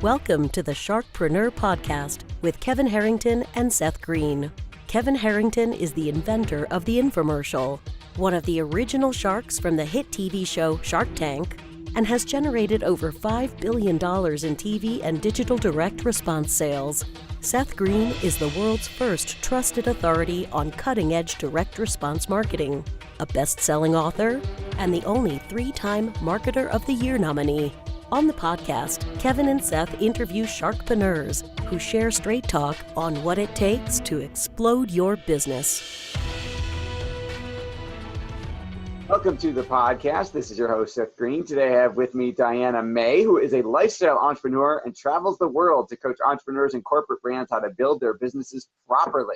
Welcome to the Sharkpreneuer podcast with Kevin Harrington and Seth Greene. Kevin Harrington is the inventor of the infomercial, one of the original sharks from the hit TV show Shark Tank, and has generated over $5 billion in TV and digital direct response sales. Seth Greene is the world's first trusted authority on cutting-edge direct response marketing, a best-selling author, and the only 3-time Marketer of the Year nominee. On the podcast, Kevin and Seth interview Sharkpreneurs who share straight talk on what it takes to explode your business. Welcome to the podcast. This is your host, Seth Greene. Today I have with me Diana Mae, who is a lifestyle entrepreneur and travels the world to coach entrepreneurs and corporate brands how to build their businesses properly.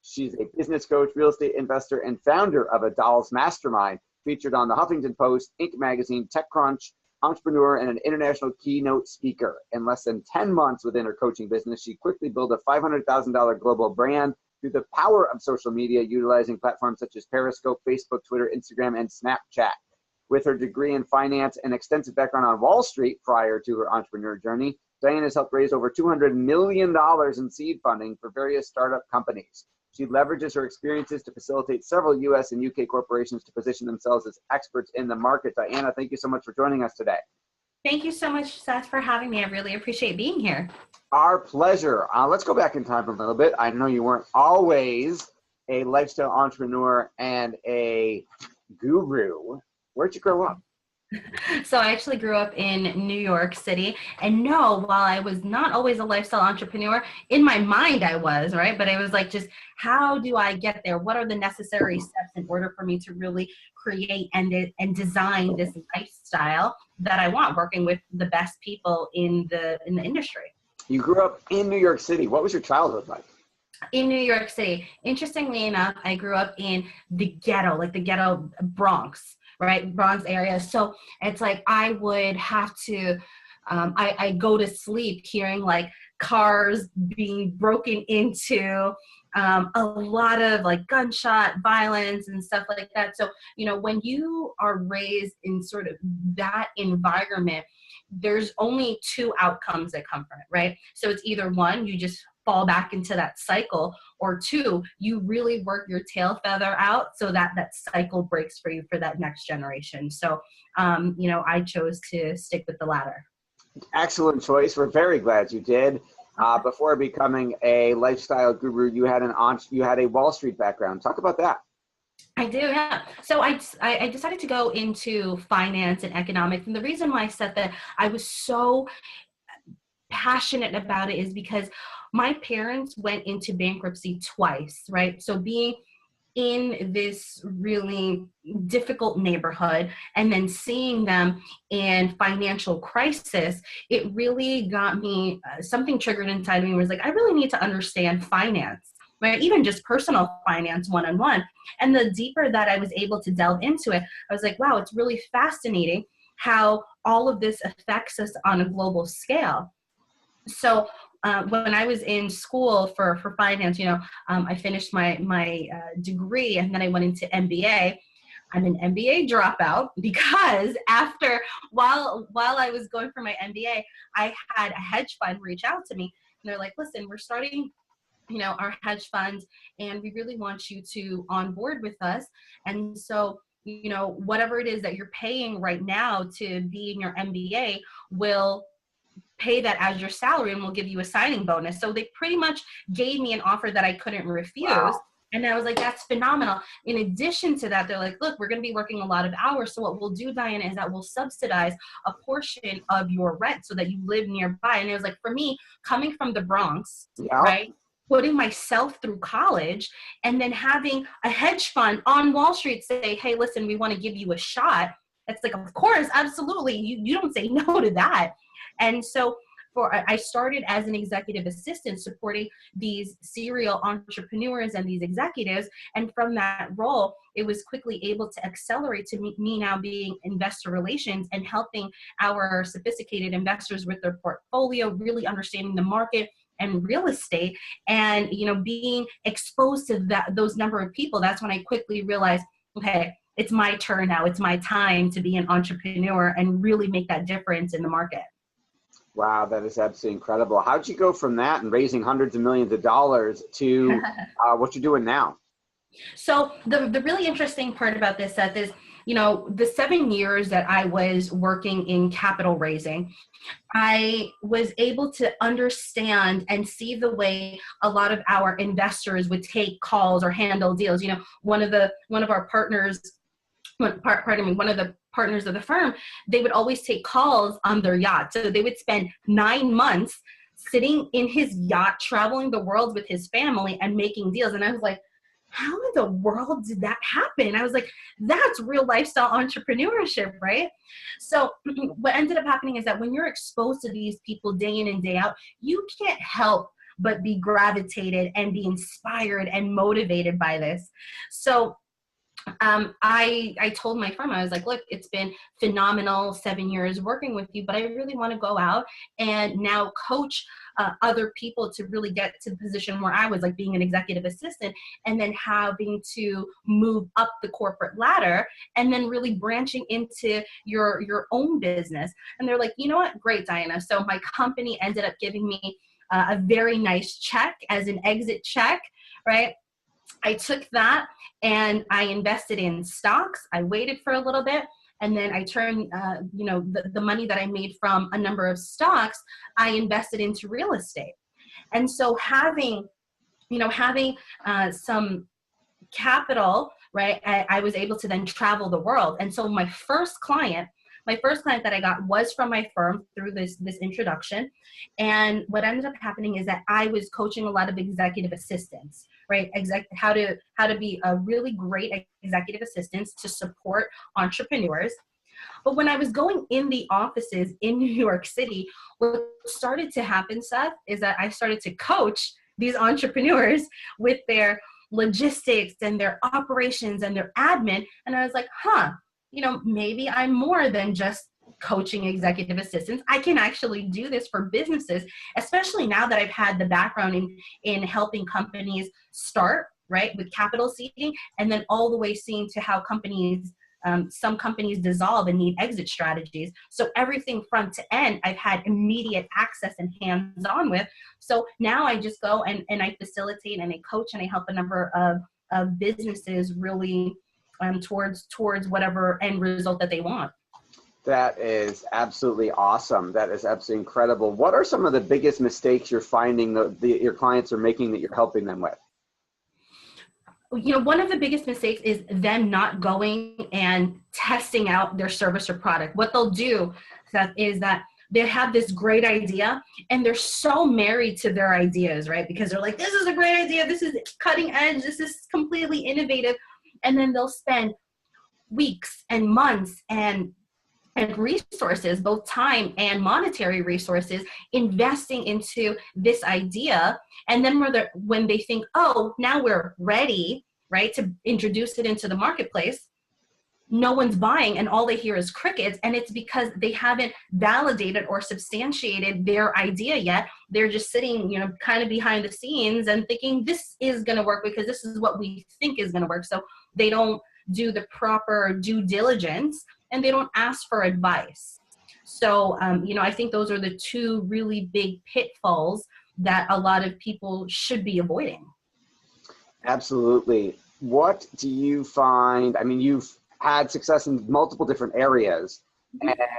She's a business coach, real estate investor, and founder of a Dolls Mastermind, featured on the Huffington Post, Inc. magazine, TechCrunch, entrepreneur, and an international keynote speaker. In less than 10 months within her coaching business, she quickly built a $500,000 global brand through the power of social media, utilizing platforms such as Periscope, Facebook, Twitter, Instagram, and Snapchat. With her degree in finance and extensive background on Wall Street prior to her entrepreneur journey, Diana has helped raise over $200 million in seed funding for various startup companies. She leverages her experiences to facilitate several U.S. and U.K. corporations to position themselves as experts in the market. Diana, thank you so much for joining us today. Thank you so much, Seth, for having me. I really appreciate being here. Our pleasure. Let's go back in time a little bit. I know you weren't always a lifestyle entrepreneur and a guru. Where'd you grow up? So I actually grew up in New York City, and no, while I was not always a lifestyle entrepreneur, in my mind I was, right? But it was like, just how do I get there? What are the necessary steps in order for me to really create and design this lifestyle that I want, working with the best people in the industry? You grew up in New York City. What was your childhood like? In New York City. Interestingly enough, I grew up in the ghetto, like the ghetto Bronx, right? Bronx area. So it's like I would have to, I go to sleep hearing like cars being broken into, a lot of like gunshot violence and stuff like that. So, you know, when you are raised in sort of that environment, there's only two outcomes that come from it, right? So it's either one, you just fall back into that cycle, or two, you really work your tail feather out so that that cycle breaks for you for that next generation. So, you know, I chose to stick with the latter. Excellent choice. We're very glad you did. Before becoming a lifestyle guru, you had a Wall Street background. Talk about that. I do, yeah. So I decided to go into finance and economics. And the reason why I said that I was so passionate about it is because my parents went into bankruptcy twice, right? So being in this really difficult neighborhood and then seeing them in financial crisis, it really got me, something triggered inside of me was like, I really need to understand finance, right? Even just personal finance one-on-one. And the deeper that I was able to delve into it, I was like, wow, it's really fascinating how all of this affects us on a global scale. So when I was in school for finance, you know, I finished my degree, and then I went into MBA. I'm an MBA dropout because while I was going for my MBA, I had a hedge fund reach out to me, and they're like, listen, we're starting, you know, our hedge fund, and we really want you to onboard with us. And so, you know, whatever it is that you're paying right now to be in your MBA will pay that as your salary, and we'll give you a signing bonus. So they pretty much gave me an offer that I couldn't refuse. Wow. And I was like, that's phenomenal. In addition to that, they're like, look, we're going to be working a lot of hours. So what we'll do, Diana, is that we'll subsidize a portion of your rent so that you live nearby. And it was like, for me, coming from the Bronx, yeah, right, putting myself through college and then having a hedge fund on Wall Street say, hey, listen, we want to give you a shot. It's like, of course, absolutely. You don't say no to that. And so I started as an executive assistant supporting these serial entrepreneurs and these executives. And from that role, it was quickly able to accelerate to me now being investor relations and helping our sophisticated investors with their portfolio, really understanding the market and real estate, and, you know, being exposed to those number of people. That's when I quickly realized, okay, it's my turn now. It's my time to be an entrepreneur and really make that difference in the market. Wow, that is absolutely incredible. How'd you go from that and raising hundreds of millions of dollars to what you're doing now? So the really interesting part about this, Seth, is, the 7 years that I was working in capital raising, I was able to understand and see the way a lot of our investors would take calls or handle deals. One of our partners, one of the partners of the firm, they would always take calls on their yacht. So they would spend 9 months sitting in his yacht, traveling the world with his family and making deals. And I was like, how in the world did that happen? I was like, that's real lifestyle entrepreneurship, right? So what ended up happening is that when you're exposed to these people day in and day out, you can't help but be gravitated and be inspired and motivated by this. So I told my firm, I was like, look, it's been phenomenal 7 years working with you, but I really want to go out and now coach other people to really get to the position where I was, like being an executive assistant and then having to move up the corporate ladder and then really branching into your own business. And they're like, you know what? Great, Diana. So my company ended up giving me a very nice check as an exit check, right? I took that and I invested in stocks. I waited for a little bit, and then I turned, the money that I made from a number of stocks, I invested into real estate. And so having some capital, right, I was able to then travel the world. And so my first client that I got was from my firm through this introduction. And what ended up happening is that I was coaching a lot of executive assistants, right? How to be a really great executive assistant to support entrepreneurs. But when I was going in the offices in New York City, what started to happen, Seth, is that I started to coach these entrepreneurs with their logistics and their operations and their admin. And I was like, maybe I'm more than just coaching executive assistants. I can actually do this for businesses, especially now that I've had the background in helping companies start, right, with capital seeding, and then all the way seeing to how some companies dissolve and need exit strategies. So everything front to end, I've had immediate access and hands-on with. So now I just go and I facilitate and I coach and I help a number of businesses really towards whatever end result that they want. That is absolutely awesome. That is absolutely incredible. What are some of the biggest mistakes you're finding your clients are making that you're helping them with? One of the biggest mistakes is them not going and testing out their service or product. What they'll do, Seth, is that they have this great idea and they're so married to their ideas, right? Because they're like, this is a great idea. This is cutting edge. This is completely innovative. And then they'll spend weeks and months and resources, both time and monetary resources, investing into this idea. And then when they think, oh, now we're ready, right, to introduce it into the marketplace, no one's buying and all they hear is crickets. And it's because they haven't validated or substantiated their idea yet. They're just sitting, kind of behind the scenes and thinking this is going to work because this is what we think is going to work. So they don't do the proper due diligence and they don't ask for advice. So, I think those are the two really big pitfalls that a lot of people should be avoiding. Absolutely. What do you find? I mean, you've had success in multiple different areas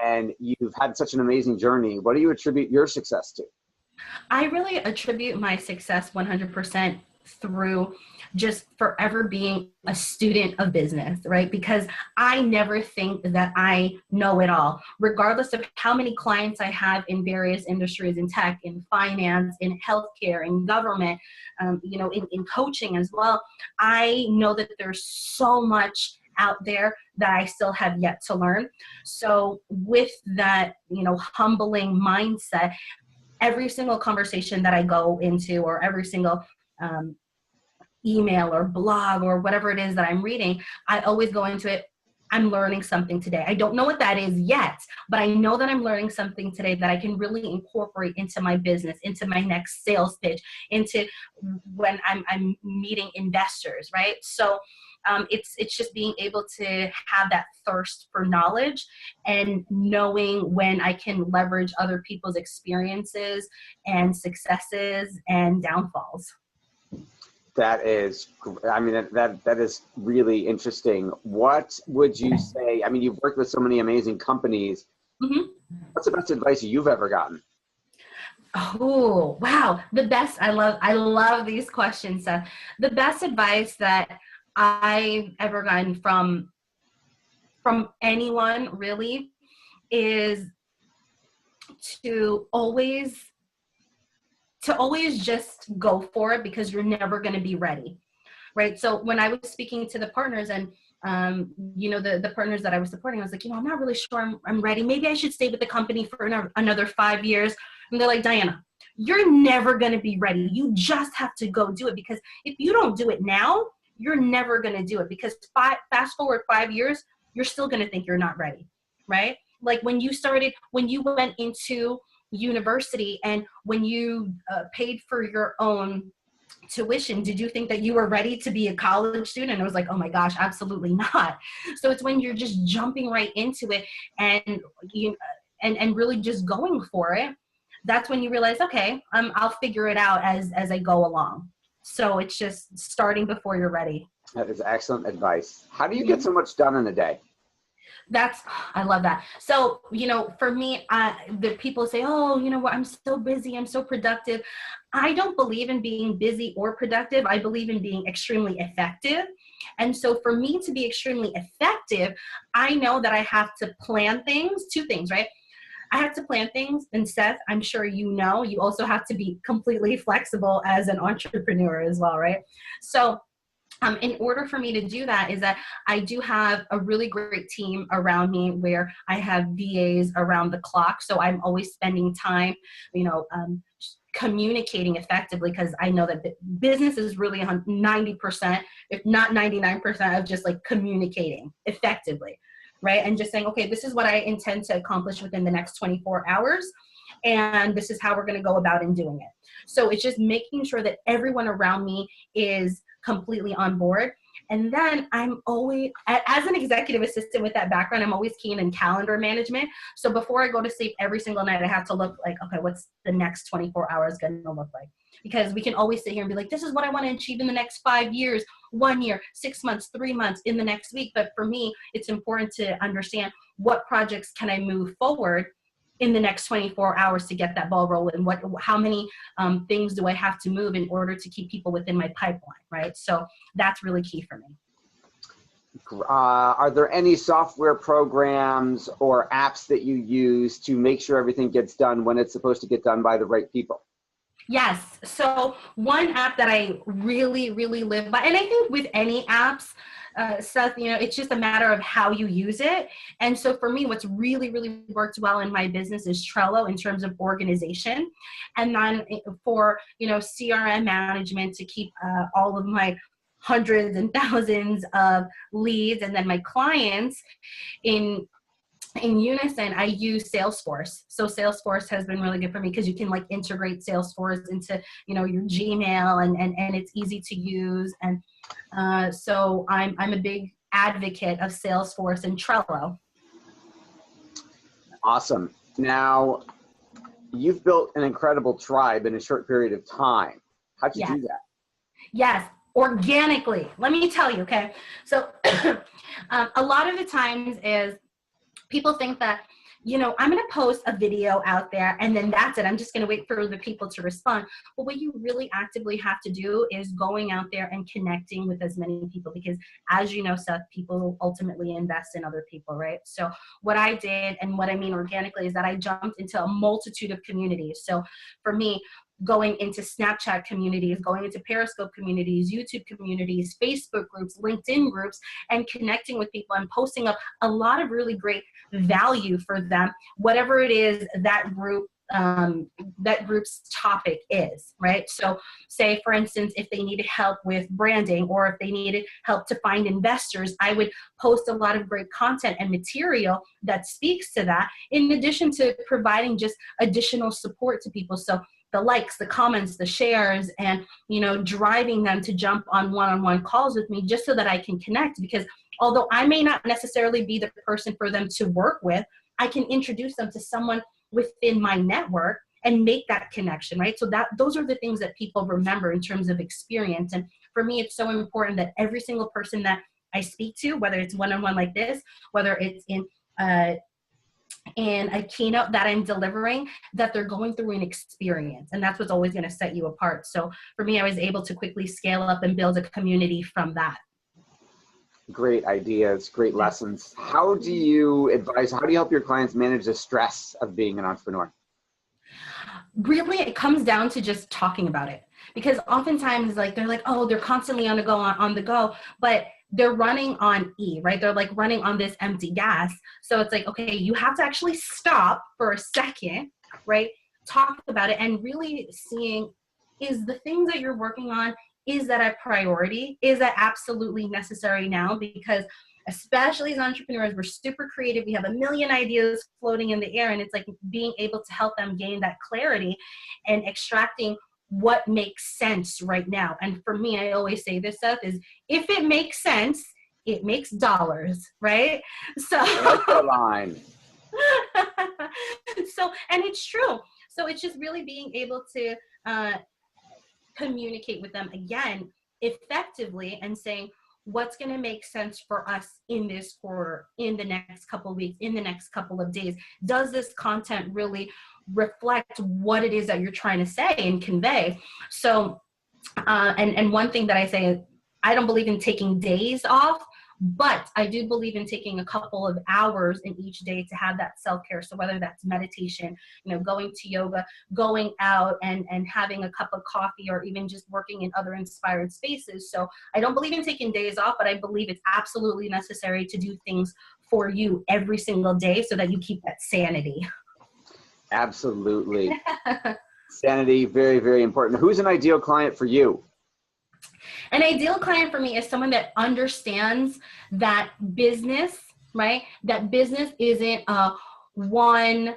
and you've had such an amazing journey. What do you attribute your success to? I really attribute my success 100% through just forever being a student of business, right? Because I never think that I know it all, regardless of how many clients I have in various industries, in tech, in finance, in healthcare, in government, in coaching as well. I know that there's so much out there that I still have yet to learn. So with that, humbling mindset, every single conversation that I go into or every single email or blog or whatever it is that I'm reading, I always go into it, I'm learning something today. I don't know what that is yet, but I know that I'm learning something today that I can really incorporate into my business, into my next sales pitch, into when I'm meeting investors, right? So It's just being able to have that thirst for knowledge and knowing when I can leverage other people's experiences and successes and downfalls. That is, I mean, that is really interesting. What would you say? I mean, you've worked with so many amazing companies. Mm-hmm. What's the best advice you've ever gotten? Oh, wow. I love these questions, Seth. The best advice that I've ever gotten from anyone really is to always just go for it, because you're never going to be ready. Right. So when I was speaking to the partners and, the partners that I was supporting, I was like, I'm not really sure I'm ready. Maybe I should stay with the company for another 5 years. And they're like, Diana, you're never going to be ready. You just have to go do it, because if you don't do it now, you're never going to do it, because fast forward 5 years, you're still going to think you're not ready. Right. Like when you went into university and when you paid for your own tuition, did you think that you were ready to be a college student? And I was like, oh my gosh, absolutely not. So it's when you're just jumping right into it and and really just going for it, that's when you realize, okay, I'll figure it out as I go along. So it's just starting before you're ready. That is excellent advice. How do you get so much done in a day? I love that. So, for me, the people say, oh, you know what, I'm so busy, I'm so productive. I don't believe in being busy or productive. I believe in being extremely effective. And so for me to be extremely effective, I know that I have to plan things, two things, right? I have to plan things. And Seth, I'm sure you also have to be completely flexible as an entrepreneur as well, right? So in order for me to do that is that I do have a really great team around me where I have VAs around the clock. So I'm always spending time, communicating effectively, because I know that business is really 90%, if not 99%, of just like communicating effectively, right? And just saying, okay, this is what I intend to accomplish within the next 24 hours. And this is how we're going to go about in doing it. So it's just making sure that everyone around me is completely on board. And then I'm always, as an executive assistant with that background, I'm always keen in calendar management. So before I go to sleep every single night, I have to look like, okay, what's the next 24 hours going to look like? Because we can always sit here and be like, this is what I want to achieve in the next 5 years, 1 year, 6 months, 3 months, in the next week. But for me, it's important to understand what projects can I move forward in the next 24 hours to get that ball rolling. How many things do I have to move in order to keep people within my pipeline, right? So that's really key for me. Are there any software programs or apps that you use to make sure everything gets done when it's supposed to get done by the right people? Yes. So one app that I really, really live by, and I think with any apps, Seth, it's just a matter of how you use it. And so for me, what's really, really worked well in my business is Trello in terms of organization. And then for, CRM management to keep all of my hundreds and thousands of leads and then my clients in unison, I use Salesforce. So Salesforce has been really good for me because you can integrate Salesforce into, your Gmail and it's easy to use. And so I'm a big advocate of Salesforce and Trello. Awesome. Now, you've built an incredible tribe in a short period of time. How'd you do that? Yes, organically. Let me tell you, okay? So a lot of the times is people think that, I'm going to post a video out there and then that's it. I'm just going to wait for the people to respond. But what you really actively have to do is going out there and connecting with as many people, because as you know, Seth, people ultimately invest in other people, right? So what I did, and what I mean organically, is that I jumped into a multitude of communities. So for me, going into Snapchat communities, going into Periscope communities, YouTube communities, Facebook groups, LinkedIn groups, and connecting with people and posting up a lot of really great value for them, whatever it is that group that group's topic is, right? So say, for instance, if they needed help with branding or if they needed help to find investors, I would post a lot of great content and material that speaks to that, in addition to providing just additional support to people. So the likes, the comments, the shares, and, driving them to jump on one-on-one calls with me just so that I can connect. Because although I may not necessarily be the person for them to work with, I can introduce them to someone within my network and make that connection, right? So those are the things that people remember in terms of experience. And for me, it's so important that every single person that I speak to, whether it's one-on-one like this, whether it's in a keynote that I'm delivering, that they're going through an experience. And that's what's always going to set you apart. So for me, I was able to quickly scale up and build a community from that. Great ideas, great lessons. How do you help your clients manage the stress of being an entrepreneur? Really, it comes down to just talking about it. Because oftentimes, they're like, oh, they're constantly on the go, but they're running on E, right? They're like running on this empty gas. So it's like, okay, you have to actually stop for a second, right? Talk about it and really seeing, is the things that you're working on, is that a priority? Is that absolutely necessary now? Because especially as entrepreneurs, we're super creative. We have a million ideas floating in the air, and it's like being able to help them gain that clarity and extracting what makes sense right now. And for me, I always say this, Seth, is if it makes sense, it makes dollars, right? So that's the line. So, and it's true. So it's just really being able to communicate with them again effectively and saying, what's going to make sense for us in this quarter, in the next couple of weeks, in the next couple of days? Does this content really reflect what it is that you're trying to say and convey? So, and one thing that I say is, I don't believe in taking days off, but I do believe in taking a couple of hours in each day to have that self-care. So whether that's meditation, going to yoga, going out and having a cup of coffee, or even just working in other inspired spaces. So I don't believe in taking days off, but I believe it's absolutely necessary to do things for you every single day so that you keep that sanity. Absolutely. Sanity, very, very important. Who's an ideal client for you? An ideal client for me is someone that understands that business, right? That business isn't a one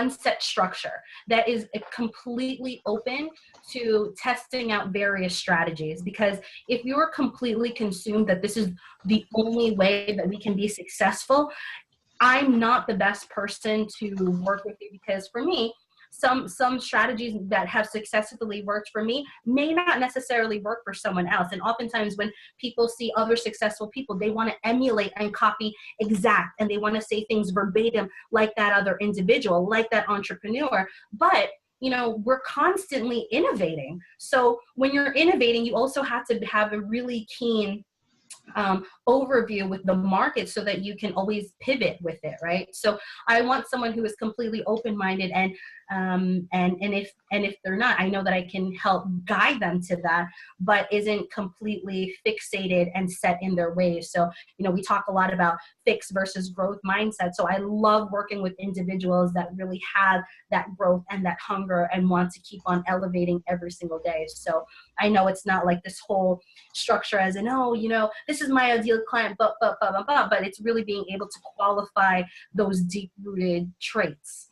set structure, that is completely open to testing out various strategies. Because if you're completely consumed that this is the only way that we can be successful, I'm not the best person to work with you, because for me, some strategies that have successfully worked for me may not necessarily work for someone else. And oftentimes when people see other successful people, they want to emulate and copy exact, and they want to say things verbatim like that other individual, like that entrepreneur. But we're constantly innovating. So when you're innovating, you also have to have a really keen overview with the market so that you can always pivot with it, right? So I want someone who is completely open-minded, and if they're not, I know that I can help guide them to that, but isn't completely fixated and set in their ways. So we talk a lot about fixed versus growth mindset. So I love working with individuals that really have that growth and that hunger and want to keep on elevating every single day. So I know it's not like this whole structure as in, this is my ideal client, but it's really being able to qualify those deep-rooted traits.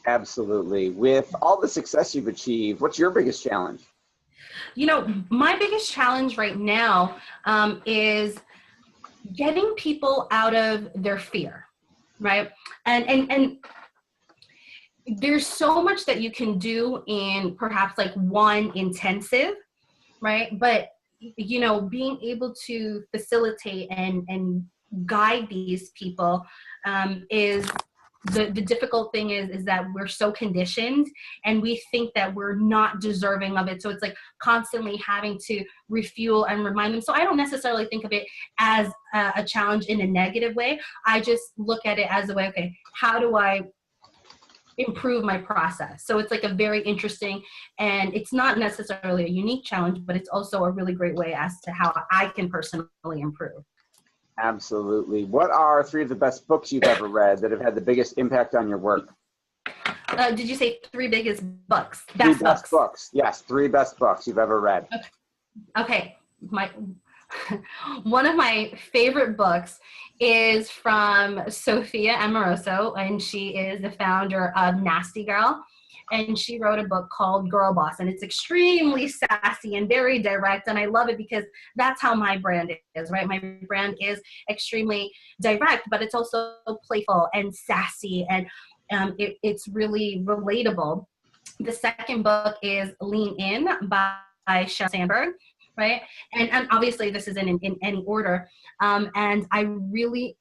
Absolutely. With all the success you've achieved, what's your biggest challenge? My biggest challenge right now is getting people out of their fear, right? And there's so much that you can do in perhaps like one intensive, right? But being able to facilitate and guide these people is the difficult thing is that we're so conditioned and we think that we're not deserving of it. So it's like constantly having to refuel and remind them. So I don't necessarily think of it as a challenge in a negative way. I just look at it as a way, okay, how do I improve my process? So it's like a very interesting, and it's not necessarily a unique challenge, but it's also a really great way as to how I can personally improve. Absolutely. What are three of the best books you've ever read that have had the biggest impact on your work? Did you say three biggest books? Three Best best books. books. Yes, three best books you've ever read. Okay. One of my favorite books is from Sophia Amoroso, and she is the founder of Nasty Girl. And she wrote a book called Girl Boss, and it's extremely sassy and very direct. And I love it because that's how my brand is, right? My brand is extremely direct, but it's also playful and sassy, and it's really relatable. The second book is Lean In by Sheryl Sandberg, right? And obviously this isn't in any order. And I really,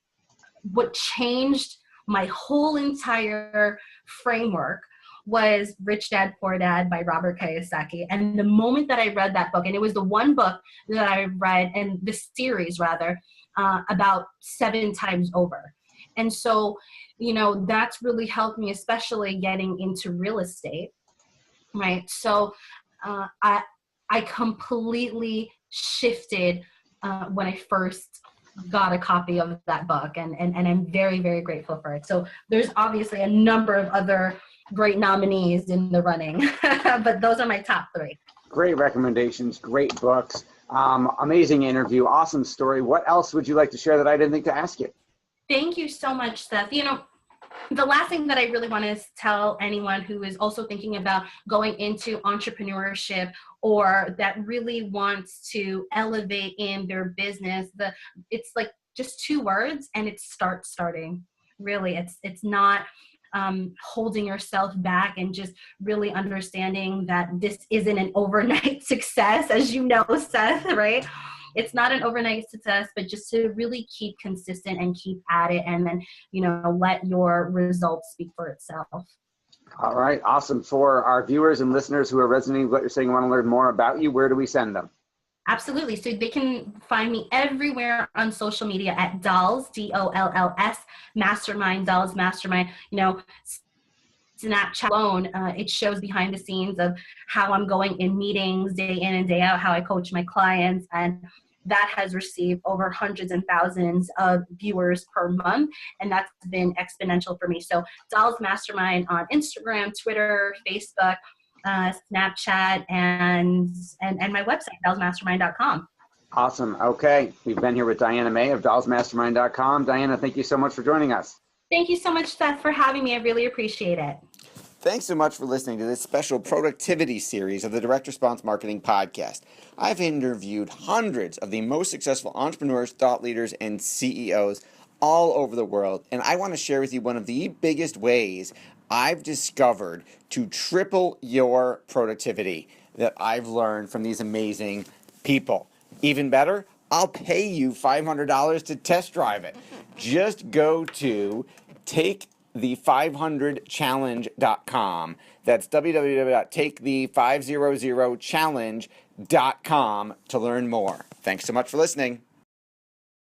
what changed my whole entire framework was Rich Dad Poor Dad by Robert Kiyosaki. And the moment that I read that book, and it was the one book that I read, and the series rather, about 7 times over. And so, that's really helped me, especially getting into real estate, right? So I completely shifted when I first got a copy of that book, and I'm very, very grateful for it. So there's obviously a number of other great nominees in the running, but those are my top 3. Great recommendations, great books, amazing interview, awesome story. What else would you like to share that I didn't think to ask you? Thank you so much, Seth. The last thing that I really want to tell anyone who is also thinking about going into entrepreneurship or that really wants to elevate in their business, it's like just 2 words, and it's starting. Really, it's not holding yourself back, and just really understanding that this isn't an overnight success, as you know, Seth, right? It's not an overnight success, but just to really keep consistent and keep at it, and then, let your results speak for itself. All right. Awesome. For our viewers and listeners who are resonating with what you're saying, want to learn more about you, where do we send them? Absolutely. So they can find me everywhere on social media at Dolls, DOLLS, Mastermind, Dolls Mastermind. Snapchat alone, it shows behind the scenes of how I'm going in meetings day in and day out, how I coach my clients, and that has received over hundreds and thousands of viewers per month, and that's been exponential for me. So Dolls Mastermind on Instagram, Twitter, Facebook, Snapchat, and my website, dollsmastermind.com. Awesome. Okay. We've been here with Diana Mae of dollsmastermind.com. Diana, thank you so much for joining us. Thank you so much, Seth, for having me. I really appreciate it. Thanks so much for listening to this special productivity series of the Direct Response Marketing Podcast. I've interviewed hundreds of the most successful entrepreneurs, thought leaders, and CEOs all over the world, and I want to share with you one of the biggest ways I've discovered to triple your productivity that I've learned from these amazing people. Even better, I'll pay you $500 to test drive it. Just go to takethe500challenge.com. That's www.takethe500challenge.com to learn more. Thanks so much for listening.